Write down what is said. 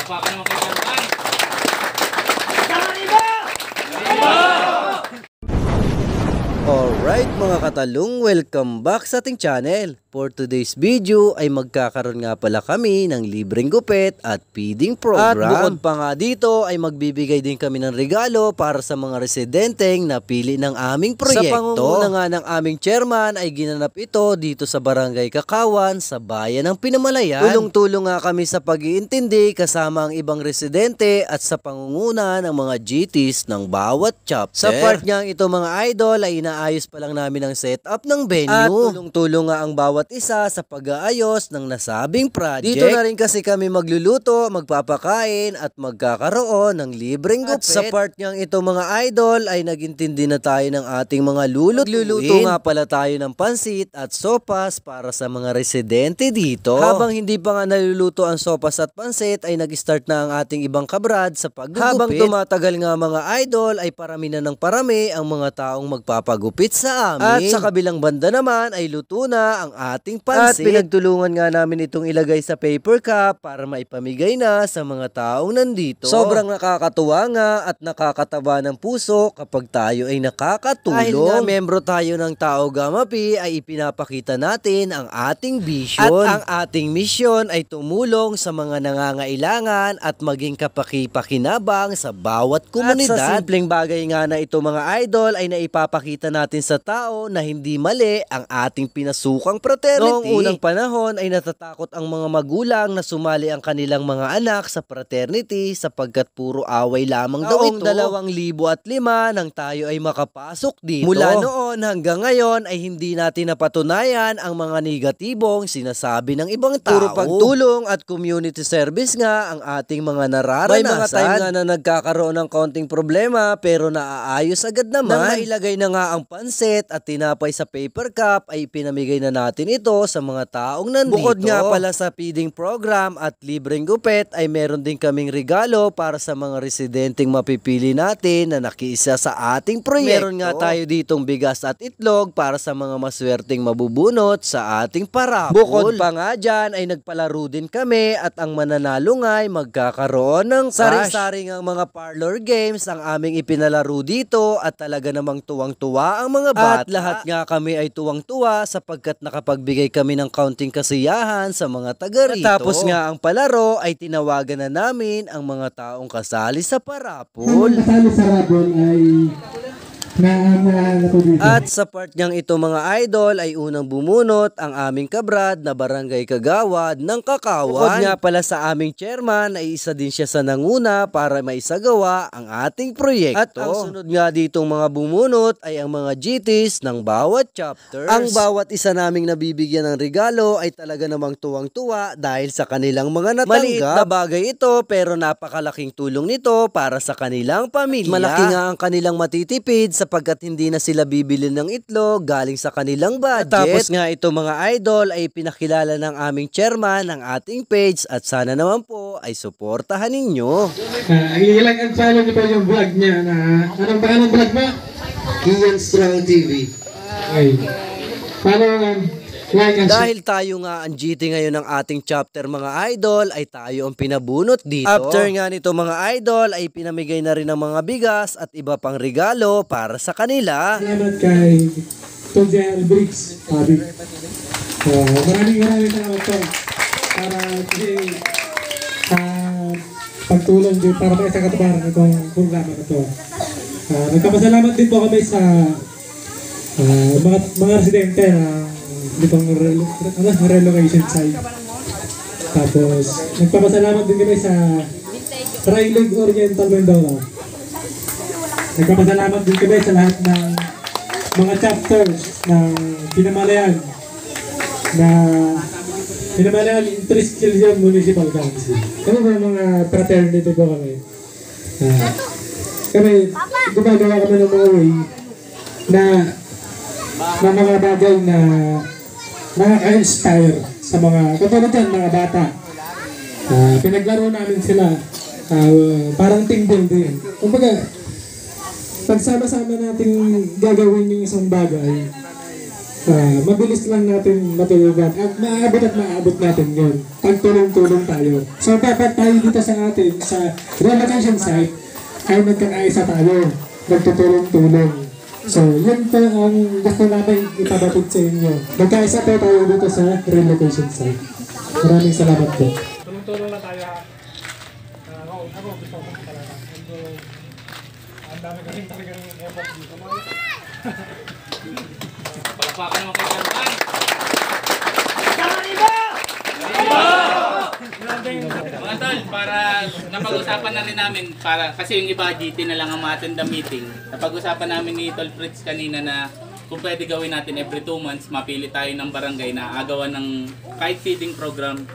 Palakpakan naman kay Chairman. Alright mga katalong, welcome back sa ating channel. For today's video ay magkakaroon nga pala kami ng libreng gupit at feeding program. At bukod pa nga dito ay magbibigay din kami ng regalo para sa mga residenteng napili ng aming proyekto. Sa pangunguna nga ng aming chairman ay ginanap ito dito sa Barangay Kakawan sa bayan ng Pinamalayan. Tulong-tulong nga kami sa pag-iintindi kasama ang ibang residente at sa pangunguna ng mga GTs ng bawat chapter. Sa part niyang ito mga idol ay inaayos pa lang namin ang setup ng venue. At tulong-tulong nga ang bawat isa sa pag-aayos ng nasabing project. Dito na rin kasi kami magluluto, magpapakain at magkakaroon ng libreng gupit. At sa part niyang ito mga idol ay nagintindi na tayo ng ating mga lulutuin. Magluluto nga pala tayo ng pansit at sopas para sa mga residente dito. Habang hindi pa nga naluluto ang sopas at pansit ay nag-start na ang ating ibang kabrad sa paggugupit. Habang tumatagal nga mga idol ay parami na ng parami ang mga taong magpapagupit sa amin. At sa kabilang banda naman ay luto na ang ating pansit. At pinagtulungan nga namin itong ilagay sa paper cup para maipamigay na sa mga taong nandito. Sobrang nakakatuwa nga at nakakataba ng puso kapag tayo ay nakakatulong. Dahil nga membro tayo ng Tao Gamma Pi ay ipinapakita natin ang ating vision. At ang ating mission ay tumulong sa mga nangangailangan at maging kapaki-pakinabang sa bawat komunidad. At sa simpleng bagay nga na ito mga idol ay naipapakita natin sa tao na hindi mali ang ating pinasukang fraternity. Noong unang panahon ay natatakot ang mga magulang na sumali ang kanilang mga anak sa fraternity sapagkat puro away lamang daw ito. 2005 nang tayo ay makapasok dito. Mula noon hanggang ngayon ay hindi natin napatunayan ang mga negatibong sinasabi ng ibang tao. Puro pagtulong at community service nga ang ating mga nararanasan. May mga time nga na nagkakaroon ng konting problema pero naaayos agad naman. Nang mailagay na nga ang pansit at tinapay sa paper cup ay pinamigay na natin ito sa mga taong nandito. Bukod nga pala sa feeding program at libreng gupit ay meron din kaming regalo para sa mga residenteng mapipili natin na nakiisa sa ating proyekto. Meron nga tayo ditong bigas at itlog para sa mga maswerteng mabubunot sa ating parapol. Bukod pa nga dyan ay nagpalaro din kami at ang mananalo nga ay magkakaroon ng sari-saring ang mga parlor games ang aming ipinalaro dito at talaga namang tuwang-tuwa ang mga bata. At lahat nga kami ay tuwang-tuwa sapagkat nakapagbigay kami ng kaunting kasiyahan sa mga taga rito. At tapos nga ang palaro ay tinawagan na namin ang mga taong kasali sa parapol. Ang kasali sa rabon ay at sa part niyang ito mga idol ay unang bumunot ang aming kabrad na Barangay Kagawad ng Kakawan. Bukod nga pala sa aming chairman ay isa din siya sa nanguna para maisagawa ang ating proyekto. At ang sunod nga ditong mga bumunot ay ang mga GTs ng bawat chapters. Ang bawat isa naming nabibigyan ng regalo ay talaga namang tuwang-tuwa dahil sa kanilang mga natanggap. Maliit na bagay ito pero napakalaking tulong nito para sa kanilang pamilya. Malaki nga ang kanilang matitipid sapagkat hindi na sila bibili ng itlog galing sa kanilang budget. At tapos nga ito mga idol ay pinakilala ng aming chairman ng ating page at sana naman po ay suportahan ninyo. I-like and follow niyo po yung vlog niya na anong pangalan ng vlog mo? Ian Strong TV. Okay. Follow like and dahil tayo nga ang GT ngayon ng ating chapter mga idol ay tayo ang pinabunot dito. After nga nito mga idol ay pinamigay na rin ng mga bigas at iba pang regalo para sa kanila. Salamat kay Tom J.R. Briggs. Maraming salamat po para pagtulong din para sa katubaran itong programa na ito. Nagpapasalamat din po kami sa mga residente na ditong relocation site. Tapos, nagpapasalamat din kami sa Trilig Oriental Mindoro. Nagpapasalamat din kami sa lahat ng mga chapters ng Pinamalayan na Pinamalayan Triskelion Municipal Council. Kami ba mga fraternity po kami? Kami, gumagawa kami ng mga way na mga bagay na nakaka-inspire sa mga, katulad dyan, mga bata. Pinaglaro namin sila, parang team building. Kumbaga, pagsama-sama natin gagawin yung isang bagay, mabilis lang natin matulungan at maabot natin yun. Pagtulong-tulong tayo. So dapat tayo dito sa atin, sa relocation site, ay nagkakaisa tayo, nagtutulong-tulong. So yun po ang gusto namin ipabatid sa inyo. Nagkaisa po tayo dito sa relocation site. Maraming salamat po. Tulong-tulong na tayo ha. Ako gusto ko talaga. Ang dami ka rin talagang effort dito. Palakpakan naman kayo dyan. Mga tol, para napag-usapan na rin namin, kasi yung iba GT na lang ang ma-attend the meeting. Napag-usapan namin ni Tol Fritz kanina na kung pwede gawin natin every 2 months, mapili tayo ng barangay na agawan ng kite feeding program.